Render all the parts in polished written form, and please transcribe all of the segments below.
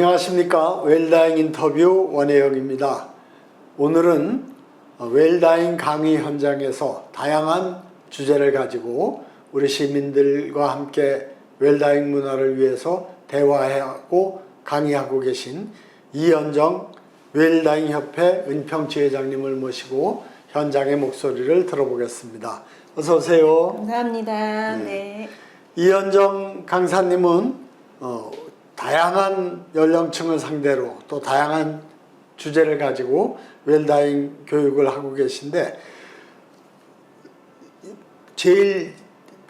안녕하십니까. 웰다잉 인터뷰 원혜영입니다. 오늘은 웰다잉 강의 현장에서 다양한 주제를 가지고 우리 시민들과 함께 웰다잉 문화를 위해서 대화하고 강의하고 계신 이현정 웰다잉 협회 은평지회장님을 모시고 현장의 목소리를 들어보겠습니다. 어서 오세요. 감사합니다. 네. 이현정 강사님은 다양한 연령층을 상대로 또 다양한 주제를 가지고 웰다잉 교육을 하고 계신데, 제일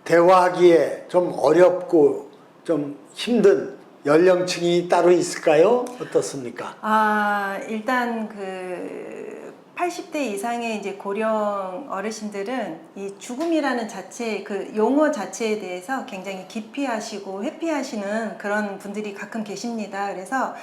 대화하기에 좀 어렵고 좀 힘든 연령층이 따로 있을까요? 어떻습니까? 일단 80대 이상의 이제 고령 어르신들은 이 죽음이라는 자체, 그 용어 자체에 대해서 굉장히 기피하시고 회피하시는 그런 분들이 가끔 계십니다. 그래서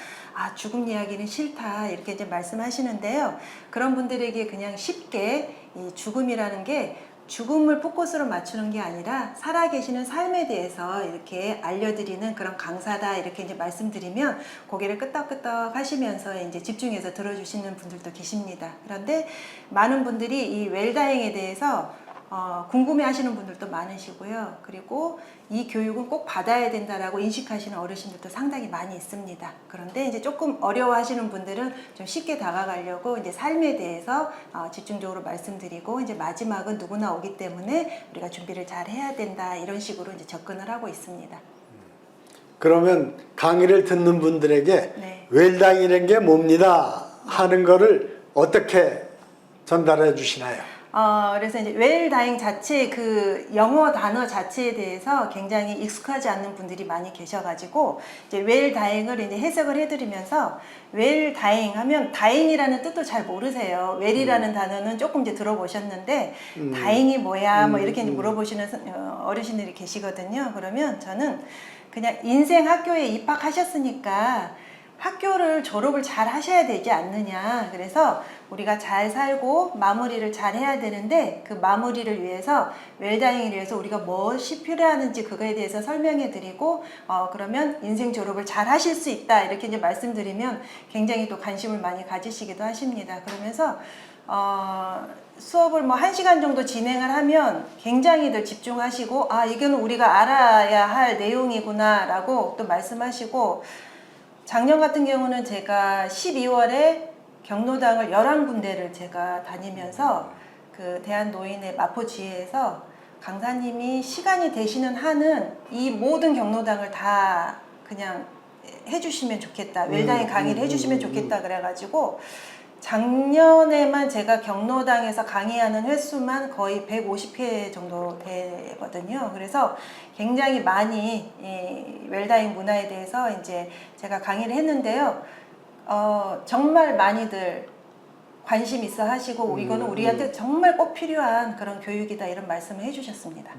죽음 이야기는 싫다 이렇게 이제 말씀하시는데요. 그런 분들에게 그냥 쉽게 이 죽음이라는 게 죽음을 포커스로 맞추는 게 아니라 살아계시는 삶에 대해서 이렇게 알려드리는 그런 강사다 이렇게 이제 말씀드리면 고개를 끄덕끄덕 하시면서 이제 집중해서 들어주시는 분들도 계십니다. 그런데 많은 분들이 이 웰다잉에 대해서 궁금해 하시는 분들도 많으시고요. 그리고 이 교육은 꼭 받아야 된다라고 인식하시는 어르신들도 상당히 많이 있습니다. 그런데 이제 조금 어려워 하시는 분들은 좀 쉽게 다가가려고 이제 삶에 대해서 집중적으로 말씀드리고, 이제 마지막은 누구나 오기 때문에 우리가 준비를 잘 해야 된다 이런 식으로 이제 접근을 하고 있습니다. 그러면 강의를 듣는 분들에게 네. 웰다잉이라는 게 뭡니다 하는 거를 어떻게 전달해 주시나요? 그래서 이제 웰다잉 자체 그 영어 단어 자체에 대해서 굉장히 익숙하지 않는 분들이 많이 계셔가지고, 이제 웰다잉을 이제 해석을 해드리면서, 웰다잉 하면 다잉이라는 뜻도 잘 모르세요. 웰이라는 단어는 조금 이제 들어보셨는데 다잉이 뭐야 뭐 이렇게 이제 물어보시는 어르신들이 계시거든요. 그러면 저는 그냥 인생 학교에 입학하셨으니까 학교를 졸업을 잘 하셔야 되지 않느냐. 그래서 우리가 잘 살고 마무리를 잘 해야 되는데, 그 마무리를 위해서 웰다잉을 위해서 우리가 무엇이 필요하는지 그거에 대해서 설명해 드리고, 그러면 인생 졸업을 잘 하실 수 있다 이렇게 이제 말씀드리면 굉장히 또 관심을 많이 가지시기도 하십니다. 그러면서 수업을 뭐 1시간 정도 진행을 하면 굉장히들 집중하시고, 이거는 우리가 알아야 할 내용이구나 라고 또 말씀하시고, 작년 같은 경우는 제가 12월에 경로당을 11군데를 제가 다니면서 그 대한노인의 마포지회에서 강사님이 시간이 되시는 한은 이 모든 경로당을 다 그냥 해주시면 좋겠다, 웰다잉 강의를 해주시면 좋겠다 그래가지고 작년에만 제가 경로당에서 강의하는 횟수만 거의 150회 정도 되거든요. 그래서 굉장히 많이 이 웰다잉 문화에 대해서 이제 제가 강의를 했는데요. 정말 많이들 관심 있어 하시고, 이거는 우리한테 정말 꼭 필요한 그런 교육이다 이런 말씀을 해주셨습니다.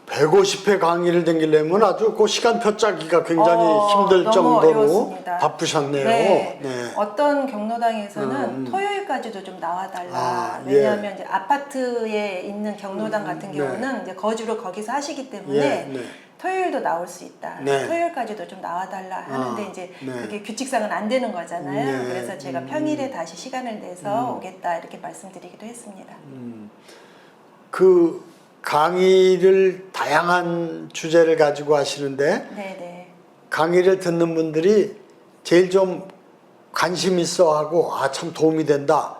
150회 강의를 댕기려면 아주 그 시간표 짜기가 굉장히 힘들 너무 정도로 어려웠습니다. 바쁘셨네요. 네. 네. 어떤 경로당에서는 토요일까지도 좀 나와달라. 왜냐하면 이제 아파트에 있는 경로당 같은 경우는 이제 거주를 거기서 하시기 때문에 토요일도 나올 수 있다. 토요일까지도 좀 나와달라 하는데 이제 그게 규칙상은 안 되는 거잖아요. 그래서 제가 평일에 다시 시간을 내서 오겠다 이렇게 말씀드리기도 했습니다. 그 강의를 다양한 주제를 가지고 하시는데, 네네. 강의를 듣는 분들이 제일 좀 관심 있어 하고 참 도움이 된다,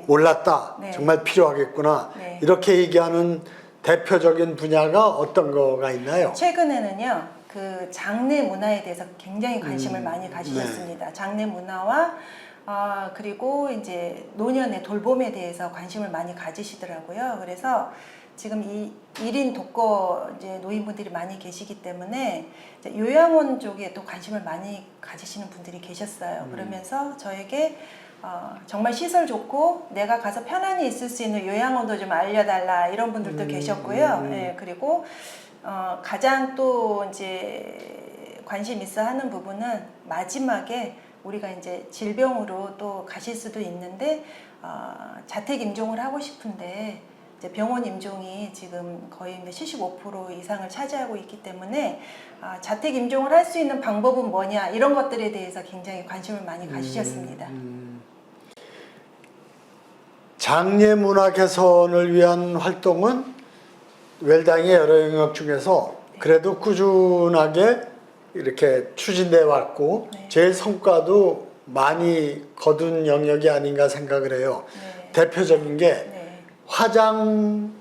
몰랐다, 정말 필요하겠구나, 이렇게 얘기하는 대표적인 분야가 어떤 거가 있나요? 최근에는요, 그 장례 문화에 대해서 굉장히 관심을 많이 가지셨습니다. 장례 문화와 그리고 이제 노년의 돌봄에 대해서 관심을 많이 가지시더라고요. 그래서 지금 이 1인 독거 이제 노인분들이 많이 계시기 때문에 이제 요양원 쪽에 또 관심을 많이 가지시는 분들이 계셨어요. 그러면서 저에게 정말 시설 좋고 내가 가서 편안히 있을 수 있는 요양원도 좀 알려달라 이런 분들도 계셨고요. 예, 그리고 가장 또 이제 관심 있어 하는 부분은 마지막에 우리가 이제 질병으로 또 가실 수도 있는데 자택 임종을 하고 싶은데 이제 병원 임종이 지금 거의 75% 이상을 차지하고 있기 때문에 자택 임종을 할 수 있는 방법은 뭐냐 이런 것들에 대해서 굉장히 관심을 많이 가지셨습니다. 장내 문화 개선을 위한 활동은 웰다잉의 여러 영역 중에서 그래도 꾸준하게 이렇게 추진돼 왔고 네. 제일 성과도 많이 거둔 영역이 아닌가 생각을 해요. 네. 대표적인 게 네. 화장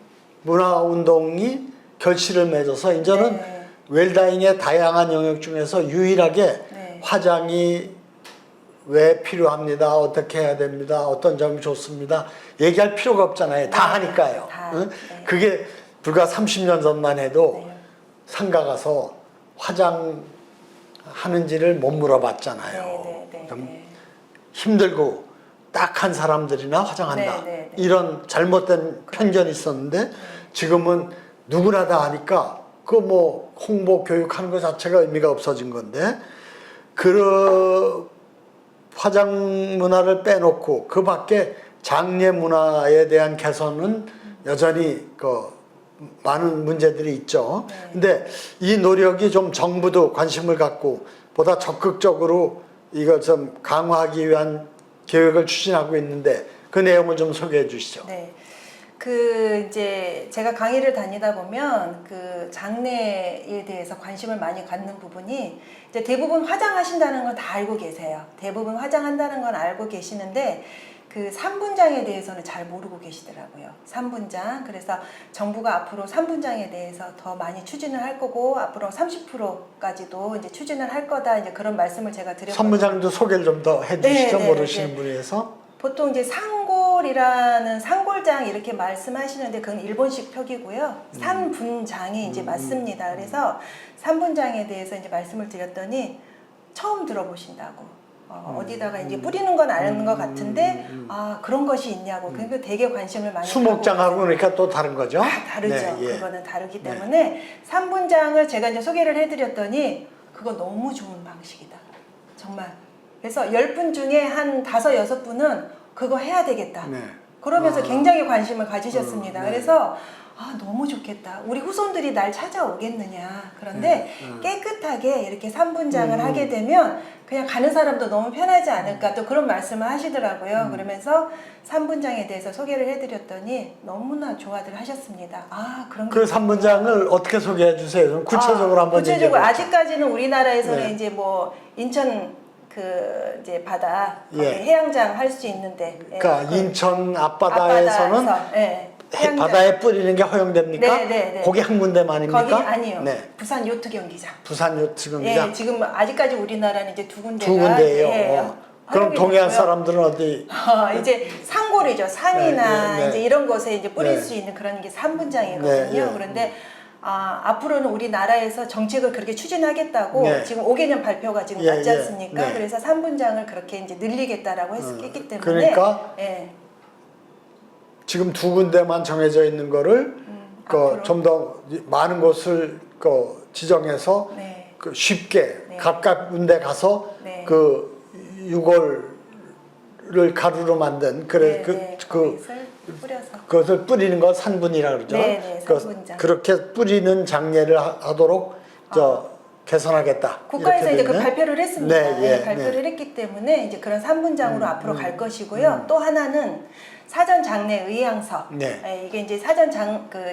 문화 운동이 결실을 맺어서 이제는 네. 웰다잉의 다양한 영역 중에서 유일하게 네. 화장이 왜 필요합니다. 어떻게 해야 됩니다. 어떤 점이 좋습니다. 얘기할 필요가 없잖아요. 다 네. 하니까요. 다. 응? 네. 그게 불과 30년 전만 해도 네. 상가 가서 화장하는지를 못 물어봤잖아요. 네, 네, 네, 좀 네. 힘들고 딱한 사람들이나 화장한다. 네, 네, 네. 이런 잘못된 편견이 있었는데 지금은 누구나 다 하니까 그 뭐 홍보 교육하는 것 자체가 의미가 없어진 건데 그 화장 문화를 빼놓고 그 밖에 장례 문화에 대한 개선은 여전히 그 많은 문제들이 있죠. 네. 근데 이 노력이 좀 정부도 관심을 갖고 보다 적극적으로 이거 좀 강화하기 위한 계획을 추진하고 있는데 그 내용을 좀 소개해 주시죠. 네. 그 이제 제가 강의를 다니다 보면 그 장래에 대해서 관심을 많이 갖는 부분이 이제 대부분 화장하신다는 걸 다 알고 계세요. 대부분 화장한다는 건 알고 계시는데 그 3분장에 대해서는 잘 모르고 계시더라고요. 3분장. 그래서 정부가 앞으로 3분장에 대해서 더 많이 추진을 할 거고 앞으로 30%까지도 이제 추진을 할 거다. 이제 그런 말씀을 제가 드렸거든요. 선무장도 소개를 좀 더 해주시죠. 네, 네, 모르시는 네. 분에 의해서. 보통 이제 상골이라는 상골장 이렇게 말씀하시는데 그건 일본식 표기고요. 3분장이 이제 맞습니다. 그래서 3분장에 대해서 이제 말씀을 드렸더니 처음 들어보신다고. 어디다가 이제 뿌리는 건 아는 것 같은데 그런 것이 있냐고. 그러니까 되게 관심을 많이 수목장하고 갖고 그러니까 또 다른 거죠. 다르죠. 네, 예. 그거는 다르기 때문에 3분장을 제가 이제 소개를 해드렸더니 그거 너무 좋은 방식이다. 정말. 그래서 10분 중에 한 5, 6분은 그거 해야 되겠다. 네. 그러면서 굉장히 관심을 가지셨습니다. 네. 그래서 너무 좋겠다. 우리 후손들이 날 찾아오겠느냐. 그런데 깨끗하게 이렇게 3분장을 하게 되면 그냥 가는 사람도 너무 편하지 않을까 또 그런 말씀을 하시더라고요. 그러면서 3분장에 대해서 소개를 해드렸더니 너무나 좋아들 하셨습니다. 그런 그 3분장을 어떻게 소개해 주세요. 좀 구체적으로 한번 얘기해 구체적으로 보죠. 아직까지는 우리나라에서는 네. 이제 뭐 인천 그 이제 바다 거기 예. 해양장 할 수 있는데 그러니까 인천 앞바다에서는 바다에 뿌리는 게 허용됩니까? 네, 네, 네. 거기 한 군데만입니까? 거기 아니요. 네. 부산 요트 경기장. 부산 요트 경기장. 예, 지금 아직까지 우리나라는 이제 두 군데가 두 군데예요. 그럼 활용이 동해안 되고요. 사람들은 어디? 이제 산골이죠. 산이나 네, 네. 이제 이런 곳에 이제 뿌릴 네. 수 있는 그런 게 3분장이거든요. 네, 네. 그런데 앞으로는 우리나라에서 정책을 그렇게 추진하겠다고 네. 지금 5개년 발표가 지금 예, 났지 예. 않습니까? 네. 그래서 3분장을 그렇게 이제 늘리겠다라고 했기 때문에 그러니까 예. 지금 두 군데만 정해져 있는 거를 앞으로. 좀 더 많은 곳을 지정해서 네. 쉽게 네. 가까운 데 가서 네. 그 유골을 가루로 만든 네, 네. 거기서 뿌려서 그것을 뿌리는 걸 산분이라 그러죠. 네, 네, 산분장. 그렇게 뿌리는 장례를 하도록 개선하겠다. 국가에서 이렇게 이제 그 되네. 발표를 했습니다. 네, 예, 네, 발표를 했기 때문에 이제 그런 3분장으로 앞으로 갈 것이고요. 또 하나는 사전 장례 의향서. 네. 이게 이제 사전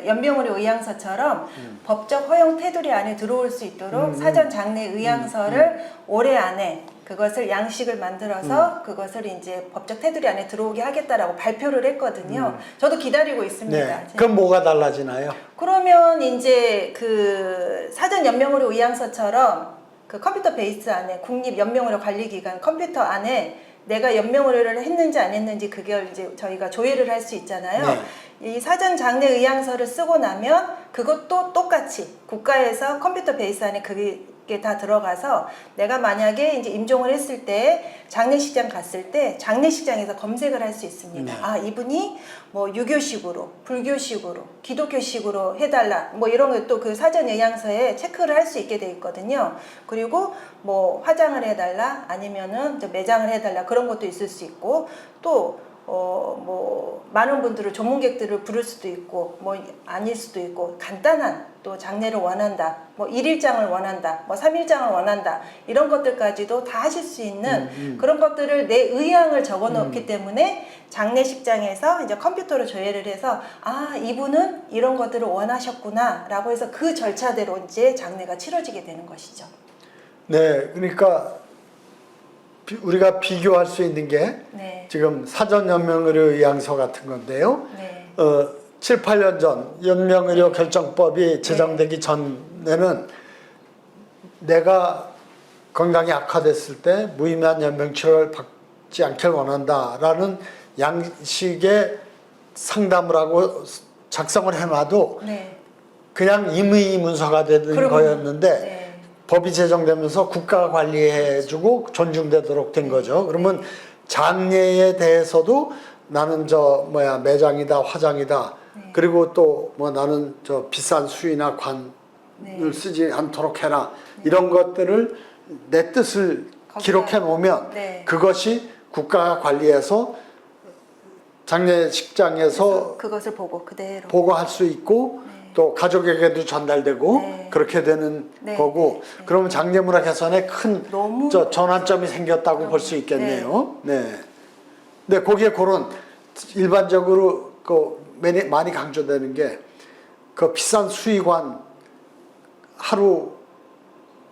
연명의료 의향서처럼 법적 허용 테두리 안에 들어올 수 있도록 사전 장례 의향서를 올해 안에 그것을 양식을 만들어서 그것을 이제 법적 테두리 안에 들어오게 하겠다라고 발표를 했거든요. 저도 기다리고 있습니다. 네. 그럼 뭐가 달라지나요? 그러면 이제 그 사전 연명의료 의향서처럼 그 컴퓨터 베이스 안에 국립연명의료관리기관 컴퓨터 안에 내가 연명의료를 했는지 안 했는지 그걸 이제 저희가 조회를 할 수 있잖아요. 네. 이 사전 장례 의향서를 쓰고 나면 그것도 똑같이 국가에서 컴퓨터 베이스 안에 그게 다 들어가서 내가 만약에 이제 임종을 했을 때 장례식장 갔을 때 장례식장에서 검색을 할 수 있습니다. 네. 이분이 뭐 유교식으로, 불교식으로, 기독교식으로 해달라 뭐 이런 것도 그 사전 의향서에 체크를 할 수 있게 돼 있거든요. 그리고 뭐 화장을 해달라 아니면은 매장을 해달라 그런 것도 있을 수 있고 또 뭐 많은 분들을 전문객들을 부를 수도 있고 뭐 아닐 수도 있고 간단한 또 장례를 원한다, 뭐 1일장을 원한다, 뭐 3일장을 원한다 이런 것들까지도 다 하실 수 있는 그런 것들을 내 의향을 적어 놓기 때문에 장례식장에서 이제 컴퓨터로 조회를 해서 아 이분은 이런 것들을 원하셨구나 라고 해서 그 절차대로 이제 장례가 치러지게 되는 것이죠. 네, 그러니까 우리가 비교할 수 있는 게 네. 지금 사전연명의료 의향서 같은 건데요. 네. 7, 8년 전 연명의료 결정법이 제정되기 전에는 내가 건강이 악화됐을 때 무의미한 연명 치료를 받지 않길 원한다라는 양식의 상담을 하고 작성을 해놔도 네. 그냥 임의 문서가 되는 거였는데 네. 법이 제정되면서 국가가 관리해주고 존중되도록 된 거죠. 그러면 장례에 대해서도 나는 매장이다, 화장이다. 그리고 또 뭐 나는 비싼 수의나 관을 쓰지 않도록 해라. 이런 것들을 내 뜻을 기록해 놓으면 그것이 국가가 관리해서 장례식장에서 그것을 보고 그대로 보고할 수 있고 또 가족에게도 전달되고 그렇게 되는 거고 그러면 장례문화 개선에 큰 전환점이 생겼다고 볼 수 있겠네요. 네. 근데 거기에 그런 일반적으로 많이 강조되는 게 그 비싼 수의관 하루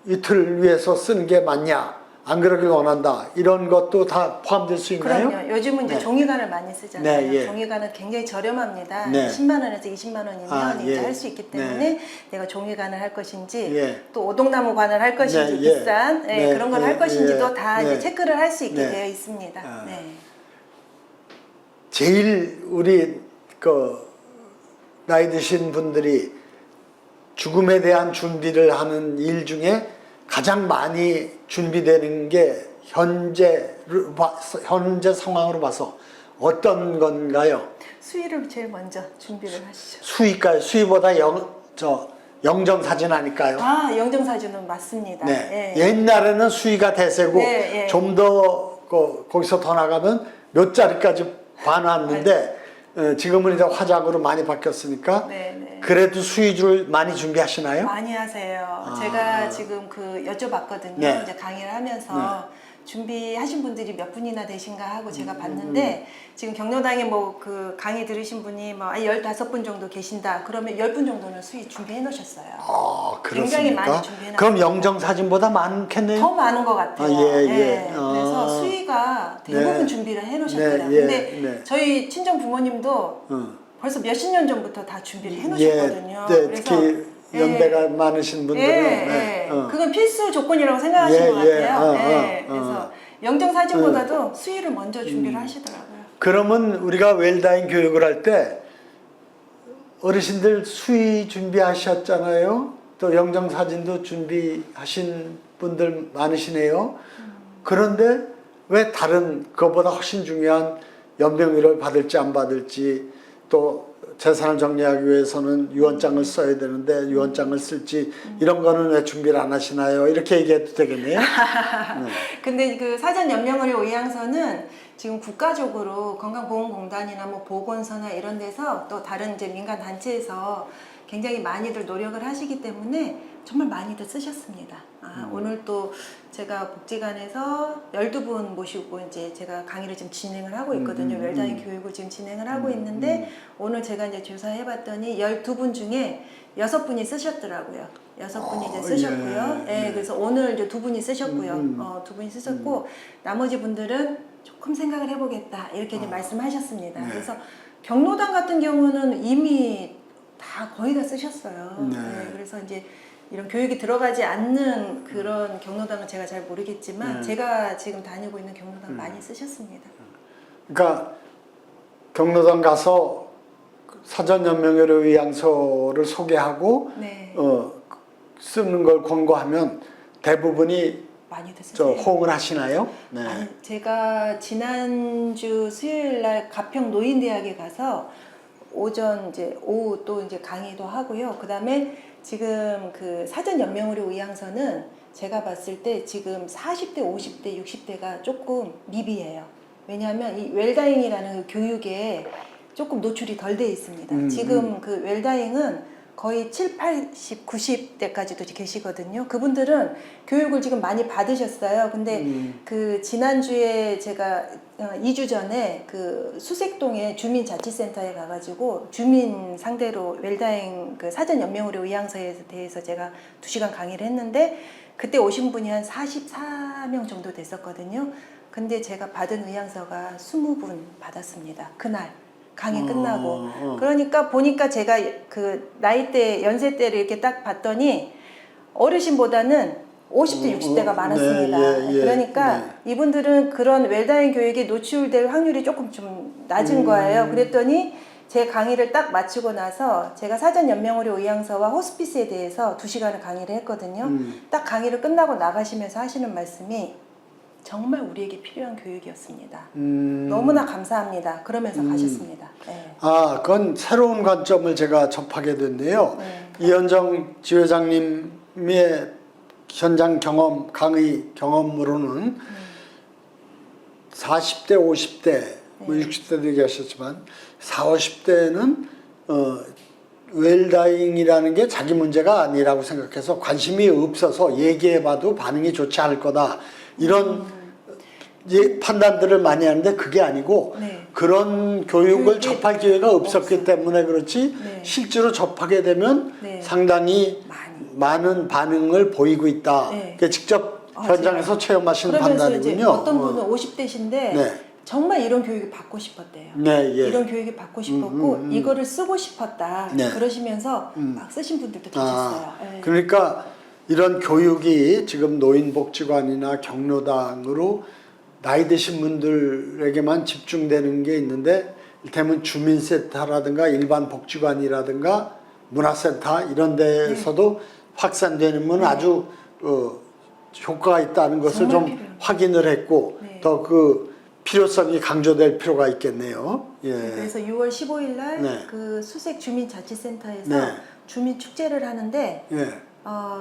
이틀 위해서 쓰는 게 맞냐? 안 그러길 원한다. 이런 것도 다 포함될 수 있나요? 그럼요. 요즘은 이제 종이관을 많이 쓰잖아요. 종이관은 굉장히 저렴합니다. 10만 원에서 20만 원이면 이제 할 수 있기 때문에 내가 종이관을 할 것인지 또 오동나무관을 할 것인지 비싼 그런 걸 할 것인지도 다 이제 체크를 할 수 있게 되어 있습니다. 제일 우리 나이 드신 분들이 죽음에 대한 준비를 하는 일 중에 가장 많이 준비되는 게 현재 상황으로 봐서 어떤 건가요? 수의를 제일 먼저 준비를 하시죠. 수의가요? 수의보다 영정사진 아닐까요? 아, 영정사진은 맞습니다. 네. 옛날에는 수의가 대세고 좀 더 거기서 더 나가면 몇 자리까지 봐놨는데 지금은 이제 화장으로 많이 바뀌었으니까 그래도 수의를 많이 준비하시나요? 많이 하세요. 제가 지금 여쭤봤거든요. 이제 강의를 하면서 준비하신 분들이 몇 분이나 되신가 하고 제가 봤는데 지금 경로당에 강의 들으신 분이 15분 정도 계신다. 그러면 10분 정도는 수의 준비해 놓으셨어요. 아, 그렇습니까? 굉장히 많이 준비해 놓으셨어요. 그럼 영정사진보다 많겠네요? 더 많은 것 같아요. 그래서 수의가 대부분 준비를 해 놓으셨더라고요. 근데 저희 친정 부모님도 벌써 몇십 년 전부터 다 준비를 해 놓으셨거든요. 특히 연배가 많으신 분들은 그건 필수 조건이라고 생각하시는 것 같아요. 그래서 영정사진보다도 수의를 먼저 준비를 하시더라고요. 그러면 우리가 웰다잉 교육을 할 때 어르신들 수의 준비하셨잖아요. 또 영정사진도 준비하신 분들 많으시네요. 그런데 왜 다른 그거보다 훨씬 중요한 연명의료를 받을지 안 받을지 또 재산을 정리하기 위해서는 유언장을 써야 되는데 유언장을 쓸지 이런 거는 왜 준비를 안 하시나요? 이렇게 얘기해도 되겠네요. 근데 그 사전 연명의료 의향서는 지금 국가적으로 건강보험공단이나 보건소나 이런 데서 또 다른 이제 민간 단체에서 굉장히 많이들 노력을 하시기 때문에 정말 많이들 쓰셨습니다. 오늘 또 제가 복지관에서 12분 모시고 이제 제가 강의를 지금 진행을 하고 있거든요. 웰다잉 교육을 지금 진행을 하고 있는데 오늘 제가 이제 조사해 봤더니 12분 중에 6분이 쓰셨더라고요. 6분이 이제 쓰셨고요. 그래서 오늘 이제 2분이 쓰셨고요. 2분이 쓰셨고 나머지 분들은 조금 생각을 해보겠다 이렇게 이제 말씀하셨습니다. 그래서 경로당 같은 경우는 이미 다 거의 다 쓰셨어요. 그래서 이제 이런 교육이 들어가지 않는 그런 경로당은 제가 잘 모르겠지만 제가 지금 다니고 있는 경로당 많이 쓰셨습니다. 그러니까 경로당 가서 사전연명의료 의향서를 소개하고 쓰는 걸 권고하면 대부분이 많이들 쓰세요. 호응을 하시나요? 아니, 제가 지난주 수요일 날 가평 노인대학에 가서 오전 이제 오후 또 이제 강의도 하고요. 그다음에 지금 그 사전 연명의료 의향서는 제가 봤을 때 지금 40대, 50대, 60대가 조금 미비해요. 왜냐하면 이 웰다잉이라는 그 교육에 조금 노출이 덜 돼 있습니다. 지금 그 웰다잉은 거의 7, 80, 90대까지도 계시거든요. 그분들은 교육을 지금 많이 받으셨어요. 근데 그 지난주에 제가 2주 전에 그 수색동에 주민자치센터에 가가지고 주민 상대로 웰다잉 그 사전 연명의료 의향서에 대해서 제가 2시간 강의를 했는데 그때 오신 분이 한 44명 정도 됐었거든요. 근데 제가 받은 의향서가 20분 받았습니다. 그날. 강의 끝나고. 그러니까 보니까 제가 그 나이대, 연세대를 이렇게 딱 봤더니 어르신보다는 50대, 60대가 많았습니다. 네, 예, 그러니까 네. 이분들은 그런 웰다잉 교육에 노출될 확률이 조금 좀 낮은 거예요. 그랬더니 제 강의를 딱 마치고 나서 제가 사전 연명의료 의향서와 호스피스에 대해서 2시간을 강의를 했거든요. 딱 강의를 끝나고 나가시면서 하시는 말씀이 정말 우리에게 필요한 교육이었습니다. 너무나 감사합니다. 그러면서 가셨습니다. 네. 아, 그건 새로운 관점을 제가 접하게 됐네요. 네. 이현정 지회장님의 현장 경험, 강의 경험으로는 40대, 50대, 뭐 60대도 얘기하셨지만 40, 50대는 웰다잉이라는 게 자기 문제가 아니라고 생각해서 관심이 없어서 얘기해봐도 반응이 좋지 않을 거다. 이런 판단들을 많이 하는데 그게 아니고 네. 그런 교육을 접할 기회가 없었기 없어요. 때문에 그렇지 네. 실제로 접하게 되면 네. 상당히 많은 반응을 보이고 있다. 네. 그러니까 직접 현장에서 체험하신 그러면서 이제 판단이군요. 어떤 분은 50대신데 네. 정말 이런 교육을 받고 싶었대요. 네, 예. 이런 교육을 받고 싶었고 이거를 쓰고 싶었다. 네. 그러시면서 막 쓰신 분들도 계셨어요. 네. 그러니까 이런 교육이 지금 노인복지관이나 경로당으로 나이 드신 분들에게만 집중되는 게 있는데 이를테면 주민센터라든가 일반 복지관이라든가 문화센터 이런 데서도 확산되는 아주 효과가 있다는 것을 좀 필요해요. 확인을 했고 네. 더 그 필요성이 강조될 필요가 있겠네요. 예. 그래서 6월 15일 날 네. 그 수색 주민자치센터에서 네. 주민 축제를 하는데 예.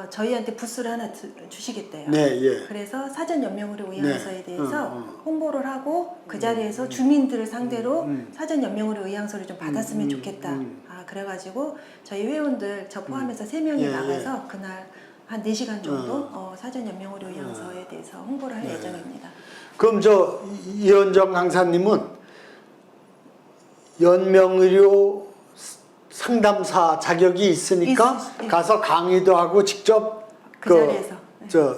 저희한테 부스를 하나 주시겠대요. 네, 예. 그래서 사전 연명의료 의향서에 네. 대해서 홍보를 하고 그 자리에서 주민들을 상대로 사전 연명의료 의향서를 좀 받았으면 좋겠다. 그래가지고 저희 회원들 저 포함해서 3명이 예, 나가서 그날 한 4시간 정도 사전 연명의료 의향서에 대해서 홍보를 할 네. 예정입니다. 그럼 저 이현정 강사님은 연명의료 상담사 자격이 있으니까 가서 강의도 하고 직접 그 자리에서 저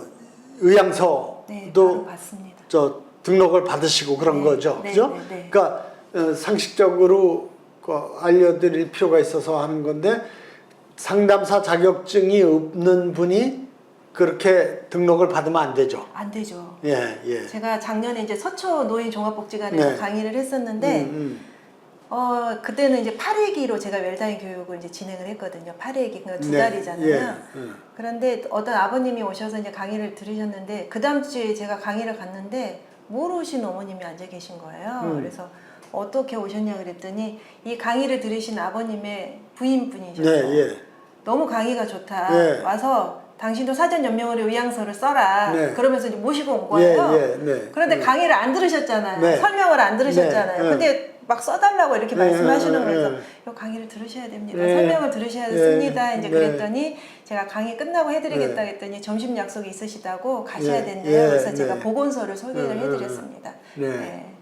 의향서도 네, 바로 받습니다. 저 등록을 받으시고 그런 네, 거죠, 네, 그죠? 네, 네. 그러니까 상식적으로 알려드릴 필요가 있어서 하는 건데 상담사 자격증이 없는 분이 그렇게 등록을 받으면 안 되죠. 안 되죠. 예, 예. 제가 작년에 이제 서초 노인 종합복지관에서 네. 강의를 했었는데 그때는 이제 8회기로 제가 웰다잉 교육을 이제 진행을 했거든요. 8회기 그러니까 2달이잖아요. 예. 그런데 어떤 아버님이 오셔서 이제 강의를 들으셨는데 그 다음 주에 제가 강의를 갔는데 모르신 어머님이 앉아 계신 거예요. 그래서 어떻게 오셨냐 그랬더니 이 강의를 들으신 아버님의 부인분이셨어요. 네, 예. 너무 강의가 좋다. 네. 와서 당신도 사전 연명의료 의향서를 써라. 네. 그러면서 이제 모시고 온 거예요. 예, 예, 네. 그런데 강의를 안 들으셨잖아요. 네. 설명을 안 들으셨잖아요. 네. 근데 막 써달라고 이렇게 말씀하시는 거예요. 네. 이 강의를 들으셔야 됩니다. 네. 설명을 들으셔야 됩니다. 이제 네. 그랬더니 제가 강의 끝나고 해드리겠다 네. 했더니 점심 약속이 있으시다고 가셔야 네. 된대요. 예, 그래서 제가 네. 보건서를 소개를 해드렸습니다. 네. 네.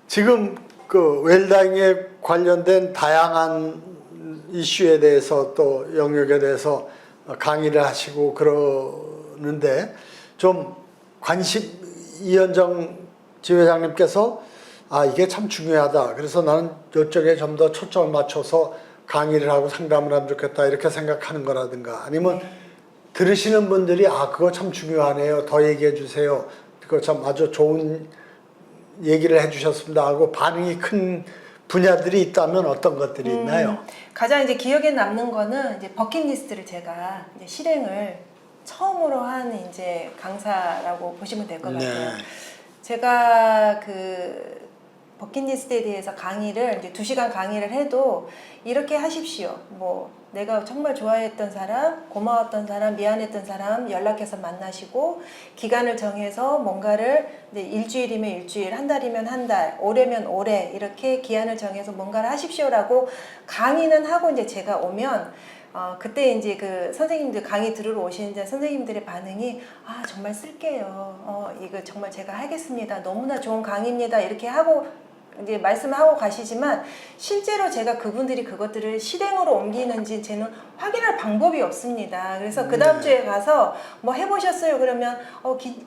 지금 그 웰다잉에 관련된 다양한 이슈에 대해서 또 영역에 대해서 강의를 하시고 그러는데 좀 이현정 지회장님께서 이게 참 중요하다. 그래서 나는 이쪽에 좀 더 초점을 맞춰서 강의를 하고 상담을 하면 좋겠다. 이렇게 생각하는 거라든가 아니면 들으시는 분들이 그거 참 중요하네요. 더 얘기해 주세요. 그거 참 아주 좋은 얘기를 해 주셨습니다 하고 반응이 큰 분야들이 있다면 어떤 것들이 있나요? 가장 이제 기억에 남는 거는 이제 버킷리스트를 제가 이제 실행을 처음으로 한 이제 강사라고 보시면 될 것 같아요. 제가 그 버킷리스트에 대해서 강의를 이제 2시간 강의를 해도 이렇게 하십시오. 뭐 내가 정말 좋아했던 사람, 고마웠던 사람, 미안했던 사람 연락해서 만나시고 기간을 정해서 뭔가를 이제 일주일이면 일주일, 한 달이면 한 달, 올해면 올해 이렇게 기한을 정해서 뭔가를 하십시오라고 강의는 하고 이제 제가 오면 그때 이제 그 선생님들 강의 들으러 오시는 선생님들의 반응이 아 정말 쓸게요. 이거 정말 제가 하겠습니다. 너무나 좋은 강의입니다. 이렇게 하고 이제 말씀하고 가시지만 실제로 제가 그분들이 그것들을 실행으로 옮기는지 저는 확인할 방법이 없습니다. 그래서 그 다음 주에 가서 뭐 해보셨어요? 그러면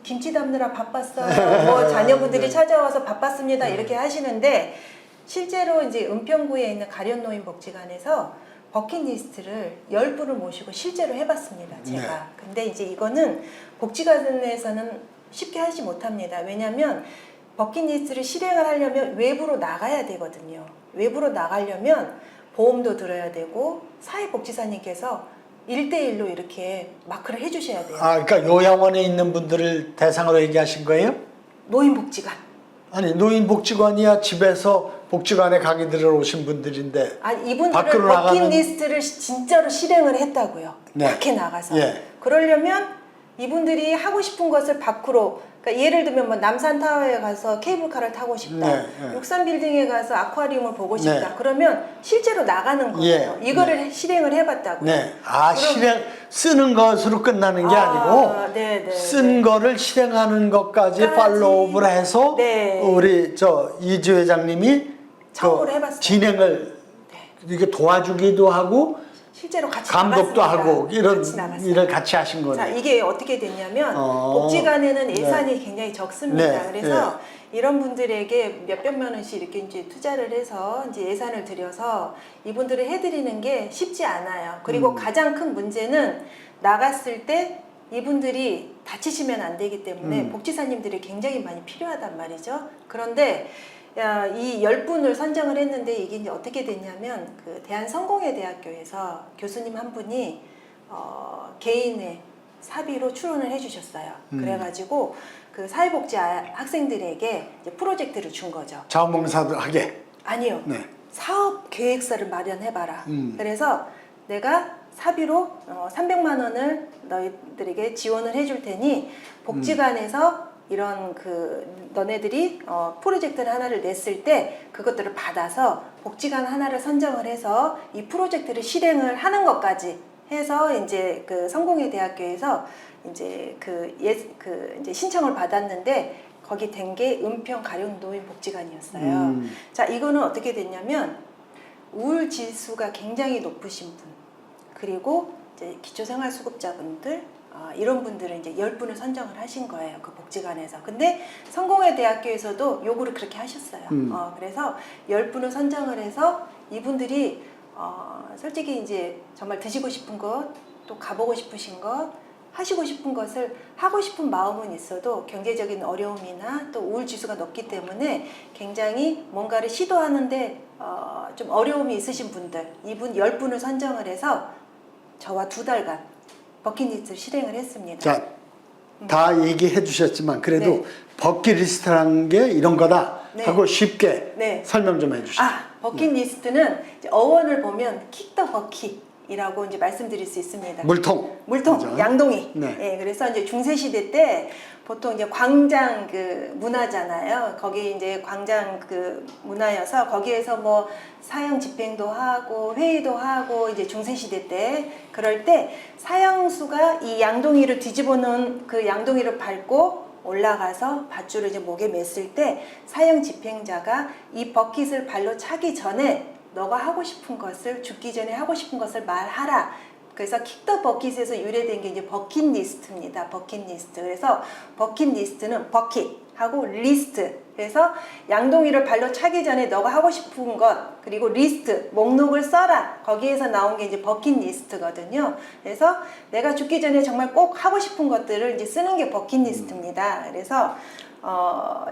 김치 담느라 바빴어요. 뭐 자녀분들이 찾아와서 바빴습니다. 이렇게 하시는데 실제로 이제 은평구에 있는 가련노인복지관에서 버킷리스트를 10분을 모시고 실제로 해봤습니다. 제가. 근데 이제 이거는 복지관에서는 쉽게 하지 못합니다. 왜냐하면 버킷리스트를 실행을 하려면 외부로 나가야 되거든요. 외부로 나가려면 보험도 들어야 되고 사회복지사님께서 1대1로 이렇게 마크를 해주셔야 돼요. 아, 그러니까 요양원에 있는 분들을 대상으로 얘기하신 거예요? 노인복지관. 아니, 노인복지관이야 집에서 복지관에 강의 들으러 오신 분들인데. 아니, 이분들은 버킷리스트를 진짜로 실행을 했다고요. 네. 밖에 나가서. 예. 그러려면 이분들이 하고 싶은 것을 밖으로, 그러니까 예를 들면 뭐 남산타워에 가서 케이블카를 타고 싶다. 네, 네. 63빌딩에 가서 아쿠아리움을 보고 싶다. 네. 그러면 실제로 나가는 거예요. 예. 이거를 실행을 해봤다고요. 네. 아, 쓰는 것으로 끝나는 게 아니고 네, 쓴 거를 실행하는 것까지 팔로우업을 해서 네. 우리 이주 회장님이 처음으로 해봤어요. 진행을 이렇게 도와주기도 하고 실제로 같이 감독도 나갔습니다. 하고 이런 같이 일을 같이 하신 거네요. 자, 이게 어떻게 됐냐면 복지관에는 예산이 굉장히 적습니다. 네. 그래서 이런 분들에게 몇백만 원씩 이렇게 이제 투자를 해서 이제 예산을 들여서 이분들을 해드리는 게 쉽지 않아요. 그리고 가장 큰 문제는 나갔을 때 이분들이 다치시면 안 되기 때문에 복지사님들이 굉장히 많이 필요하단 말이죠. 그런데 이 10분을 선정을 했는데 이게 이제 어떻게 됐냐면 그 대한성공회대학교에서 교수님 한 분이 개인의 사비로 출연을 해주셨어요. 그래가지고 그 사회복지 학생들에게 이제 프로젝트를 준 거죠. 자원봉사도 하게. 아니요. 네. 사업 계획서를 마련해봐라. 그래서 내가 사비로 300만 원을 너희들에게 지원을 해줄 테니 복지관에서 이런 너네들이 프로젝트를 하나를 냈을 때 그것들을 받아서 복지관 하나를 선정을 해서 이 프로젝트를 실행을 하는 것까지 해서 이제 그 성공회 대학교에서 이제 이제 신청을 받았는데 거기 된 게 은평 가련노인복지관이었어요. 자, 이거는 어떻게 됐냐면 우울 지수가 굉장히 높으신 분, 그리고 이제 기초생활수급자분들 이런 분들은 이제 10분을 선정을 하신 거예요. 그 복지관에서. 근데 성공회 대학교에서도 요구를 그렇게 하셨어요. 그래서 10분을 선정을 해서 이분들이 솔직히 이제 정말 드시고 싶은 것, 또 가보고 싶으신 것, 하시고 싶은 것을 하고 싶은 마음은 있어도 경제적인 어려움이나 또 우울 지수가 높기 때문에 굉장히 뭔가를 시도하는데 좀 어려움이 있으신 분들, 이분 10분을 선정을 해서 저와 2달간 버킷리스트를 실행을 했습니다. 자, 다 얘기해 주셨지만 그래도 네. 버킷리스트라는 게 이런 거다 하고 쉽게 설명 좀 해주시죠. 버킷리스트는 이제 어원을 보면 킥 더 버킷이라고 이제 말씀드릴 수 있습니다. 물통, 그죠? 양동이. 네. 예, 그래서 이제 중세 시대 때 보통 이제 광장 문화잖아요. 거기 이제 광장 문화여서 거기에서 뭐 사형 집행도 하고 회의도 하고 이제 중세 시대 때 그럴 때 사형수가 이 양동이를 뒤집어 놓은 그 양동이를 밟고 올라가서 밧줄을 이제 목에 맸을 때 사형 집행자가 이 버킷을 발로 차기 전에 너가 하고 싶은 것을 죽기 전에 하고 싶은 것을 말하라. 그래서 킥 더 버킷에서 유래된 게 이제 버킷리스트입니다. 버킷리스트. 그래서 버킷리스트는 버킷하고 리스트. 그래서 양동이를 발로 차기 전에 너가 하고 싶은 것, 그리고 리스트, 목록을 써라. 거기에서 나온 게 이제 버킷리스트거든요. 그래서 내가 죽기 전에 정말 꼭 하고 싶은 것들을 이제 쓰는 게 버킷리스트입니다. 그래서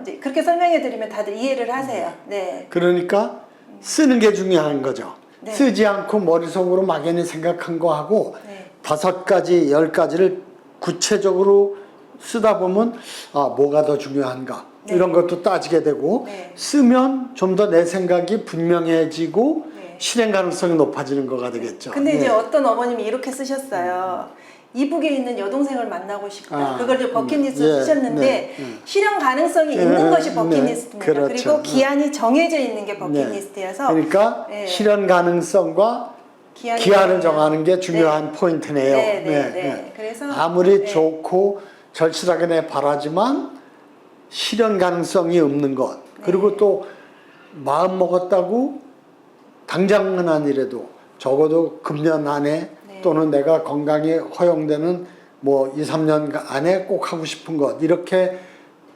이제 그렇게 설명해 드리면 다들 이해를 하세요. 네. 그러니까 쓰는 게 중요한 거죠. 네. 쓰지 않고 머릿속으로 막연히 생각한 거하고 네. 5가지, 10가지를 구체적으로 쓰다 보면 뭐가 더 중요한가 네. 이런 것도 따지게 되고 네. 쓰면 좀 더 내 생각이 분명해지고 네. 실행 가능성이 높아지는 거가 되겠죠. 근데 이제 네. 어떤 어머님이 이렇게 쓰셨어요. 이북에 있는 여동생을 만나고 싶다. 아, 그걸 이제 버킷리스트 예, 쓰셨는데 네, 실현 가능성이 있는 것이 버킷리스트입니다. 네, 그렇죠. 그리고 기한이 정해져 있는 게 버킷리스트여서 그러니까 네. 실현 가능성과 기한을 정하는 게 중요한 포인트네요. 네. 그래서 아무리 네. 좋고 절실하게 내 바라지만 실현 가능성이 없는 것. 그리고 네. 또 마음 먹었다고 당장은 아니래도 적어도 금년 안에 네. 또는 내가 건강이 허용되는 뭐 2, 3년 안에 꼭 하고 싶은 것 이렇게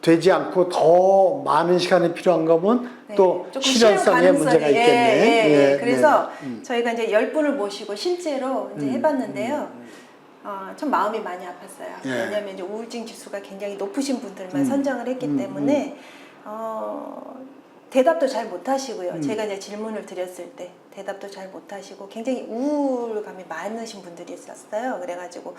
되지 않고 더 많은 시간이 필요한 거면 네, 또 조금 실현성에 실현 문제가 가능성이, 있겠네. 예, 그래서 네. 저희가 이제 10분을 모시고 실제로 이제 해봤는데요. 참 마음이 많이 아팠어요. 예. 왜냐하면 이제 우울증 지수가 굉장히 높으신 분들만 선정을 했기 때문에 대답도 잘 못하시고요. 제가 이제 질문을 드렸을 때 대답도 잘 못하시고 굉장히 우울감이 많으신 분들이 있었어요. 그래가지고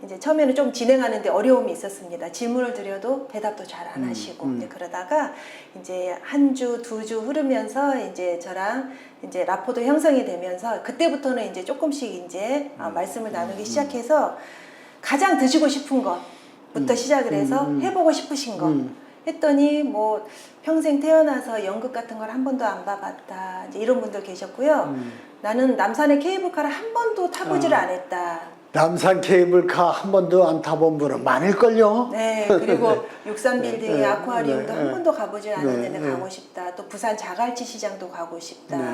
이제 처음에는 좀 진행하는데 어려움이 있었습니다. 질문을 드려도 대답도 잘 안 하시고 이제 그러다가 이제 한 주, 두 주 흐르면서 이제 저랑 이제 라포도 형성이 되면서 그때부터는 이제 조금씩 이제 말씀을 나누기 시작해서 가장 드시고 싶은 것부터 시작을 해서 해보고 싶으신 것 했더니 뭐 평생 태어나서 연극 같은 걸 한 번도 안 봐봤다 이제 이런 분들 계셨고요. 나는 남산의 케이블카를 한 번도 타보지를 않았다. 남산 케이블카 한 번도 안 타본 분은 많을걸요. 네, 그리고 63빌딩의 네, 아쿠아리움도 네, 한 번도 가보지 않았는데 네, 가고 싶다. 또 부산 자갈치 시장도 가고 싶다. 네.